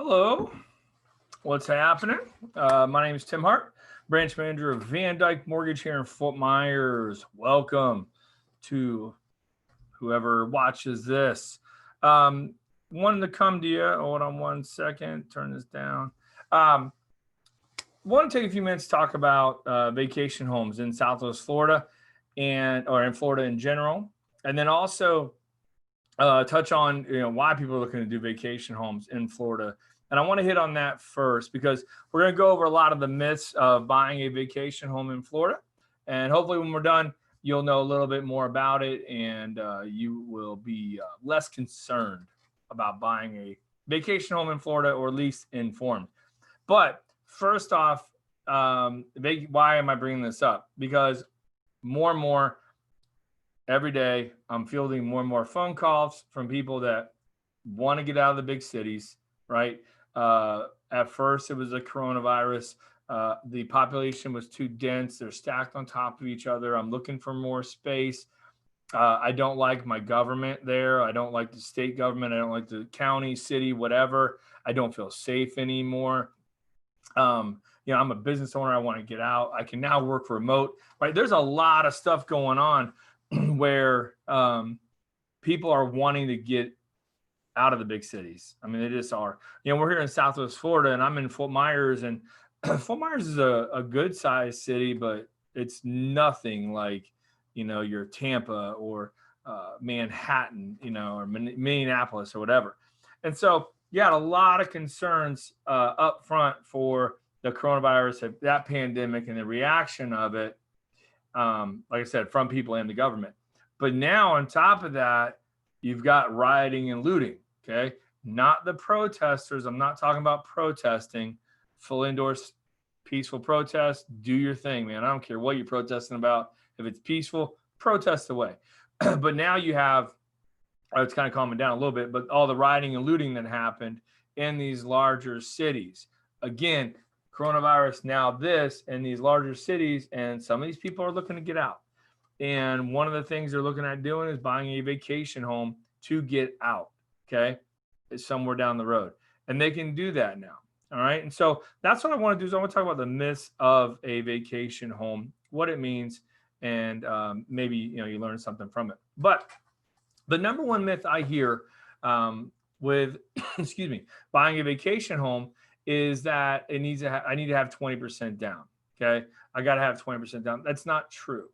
Hello, what's happening? My name is Tim Hart, branch manager of Van Dyke Mortgage here in Fort Myers. Welcome to whoever watches this. Um, Wanted to come to you. Hold on one second. Turn this down. Um, Want to take a few minutes to talk about vacation homes in Southwest Florida or in Florida in general, and then also touch on why people are looking to do vacation homes in Florida. And I want to hit on that first because we're going to go over a lot of the myths of buying a vacation home in Florida. And hopefully when we're done, you'll know a little bit more about it and you will be less concerned about buying a vacation home in Florida, or at least informed. But first off, why am I bringing this up? Because more and more every day, I'm fielding more and more phone calls from people that want to get out of the big cities, right? At first, it was the coronavirus. The population was too dense. They're stacked on top of each other. I'm looking for more space. I don't like my government there. I don't like the state government. I don't like the county, city, whatever. I don't feel safe anymore. I'm a business owner. I want to get out. I can now work remote, right? There's a lot of stuff going on where people are wanting to get out of the big cities. I mean, they just are. We're here in Southwest Florida, and I'm in Fort Myers, and Fort Myers is a good sized city, but it's nothing like your Tampa or Manhattan, or Minneapolis or whatever. And so you had a lot of concerns up front for the coronavirus, that pandemic, and the reaction of it. Like I said, from people and the government. But now on top of that, you've got rioting and looting, okay? Not the protesters. I'm not talking about protesting. Full endorse peaceful protest. Do your thing, man. I don't care what you're protesting about. If it's peaceful, protest away. But now you have, it's kind of calming down a little bit, but all the rioting and looting that happened in these larger cities. Again, coronavirus, now this in these larger cities, and some of these people are looking to get out. And one of the things they're looking at doing is buying a vacation home to get out, okay? It's somewhere down the road. And they can do that now, all right? And so that's what I want to do is I want to talk about the myths of a vacation home, what it means, and maybe, you learn something from it. But the number one myth I hear with, buying a vacation home is that I need to have 20% down. Okay. I got to have 20% down. That's not true.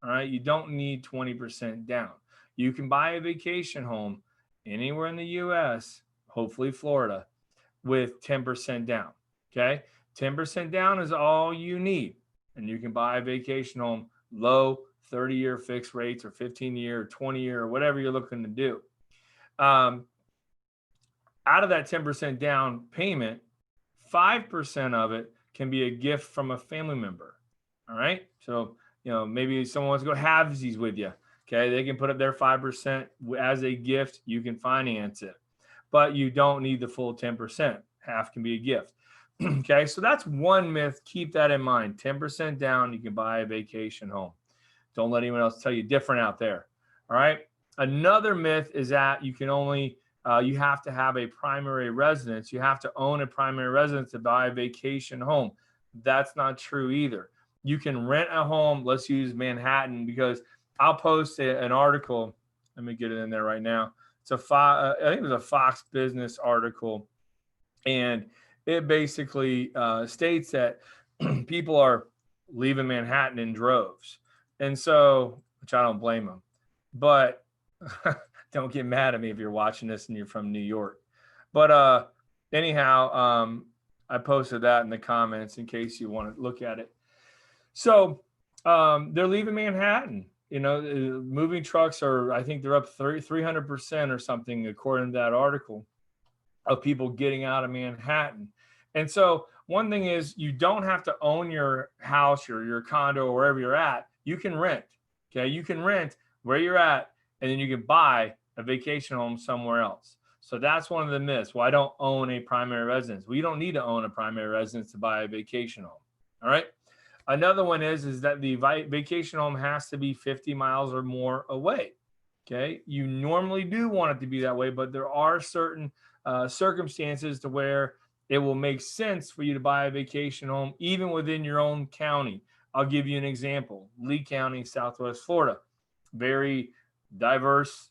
All right. You don't need 20% down. You can buy a vacation home anywhere in the US, hopefully Florida, with 10% down. Okay. 10% down is all you need. And you can buy a vacation home, low 30-year fixed rates or 15-year or 20-year or whatever you're looking to do. Out of that 10% down payment, 5% of it can be a gift from a family member. All right. So, maybe someone wants to go halvesies with you. Okay. They can put up their 5% as a gift. You can finance it, but you don't need the full 10%. Half can be a gift. Okay. So that's one myth. Keep that in mind. 10% down, you can buy a vacation home. Don't let anyone else tell you different out there. All right. Another myth is that you can only you have to have a primary residence. You have to own a primary residence to buy a vacation home. That's not true either. You can rent a home. Let's use Manhattan because I'll post an article. Let me get it in there right now. It's I think it was a Fox Business article. And it basically states that people are leaving Manhattan in droves. And so, which I don't blame them. But don't get mad at me if you're watching this and you're from New York. But anyhow, I posted that in the comments in case you want to look at it. So they're leaving Manhattan. Moving trucks are, I think they're up 300% or something, according to that article, of people getting out of Manhattan. And so one thing is you don't have to own your house or your condo or wherever you're at. You can rent. Okay. You can rent where you're at, and then you can buy a vacation home somewhere else. So that's one of the myths. Well, I don't own a primary residence. Well, you don't need to own a primary residence to buy a vacation home. All right. Another one is that the vacation home has to be 50 miles or more away. Okay. You normally do want it to be that way, but there are certain circumstances to where it will make sense for you to buy a vacation home, even within your own county. I'll give you an example. Lee County, Southwest Florida, very diverse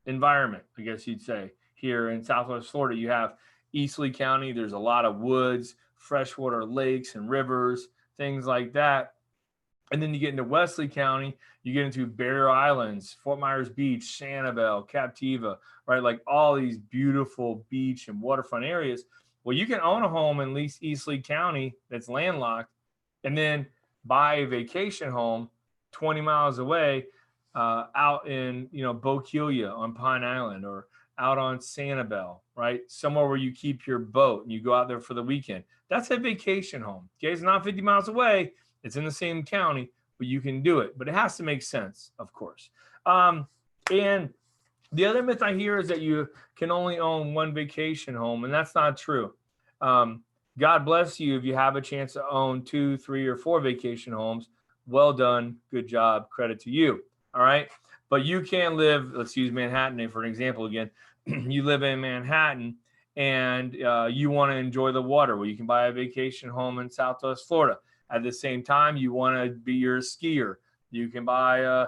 environment, I guess you'd say. Here in Southwest Florida, you have East Lee County. There's a lot of woods, freshwater lakes and rivers, things like that. And then you get into Wesley County, you get into Barrier Islands, Fort Myers Beach, Sanibel, Captiva, right? Like all these beautiful beach and waterfront areas. Well, you can own a home in East Lee County that's landlocked and then buy a vacation home 20 miles away out in, Bokeelia on Pine Island or out on Sanibel, right? Somewhere where you keep your boat and you go out there for the weekend. That's a vacation home. Okay, it's not 50 miles away. It's in the same county, but you can do it. But it has to make sense, of course. And the other myth I hear is that you can only own one vacation home, and that's not true. God bless you if you have a chance to own 2, 3, or 4 vacation homes. Well done. Good job. Credit to you. All right. But you can live, let's use Manhattan for an example again. You live in Manhattan and you want to enjoy the water. Well, you can buy a vacation home in Southwest Florida. At the same time, you want to be your skier. You can buy a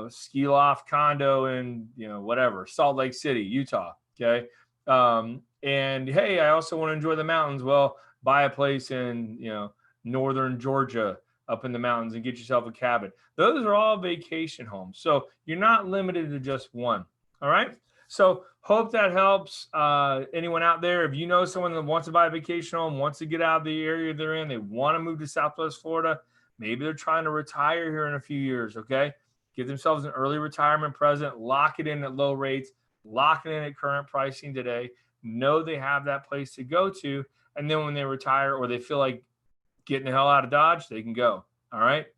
ski loft condo in whatever Salt Lake City, Utah. Okay. And hey, I also want to enjoy the mountains. Well, buy a place in northern Georgia up in the mountains and get yourself a cabin. Those are all vacation homes. So you're not limited to just one. All right. So hope that helps anyone out there. If you know someone that wants to buy a vacation home, wants to get out of the area they're in, they want to move to Southwest Florida, maybe they're trying to retire here in a few years, okay? Give themselves an early retirement present, lock it in at low rates, lock it in at current pricing today, know they have that place to go to, and then when they retire or they feel like getting the hell out of Dodge, they can go, all right?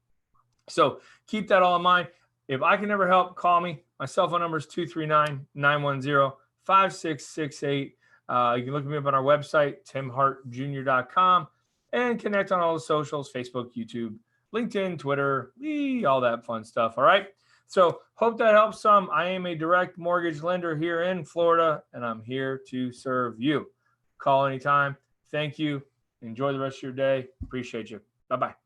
So keep that all in mind. If I can ever help, call me. My cell phone number is 239-910-5668. You can look me up on our website, timhartjr.com, and connect on all the socials, Facebook, YouTube, LinkedIn, Twitter, all that fun stuff, all right? So hope that helps some. I am a direct mortgage lender here in Florida, and I'm here to serve you. Call anytime. Thank you. Enjoy the rest of your day. Appreciate you. Bye-bye.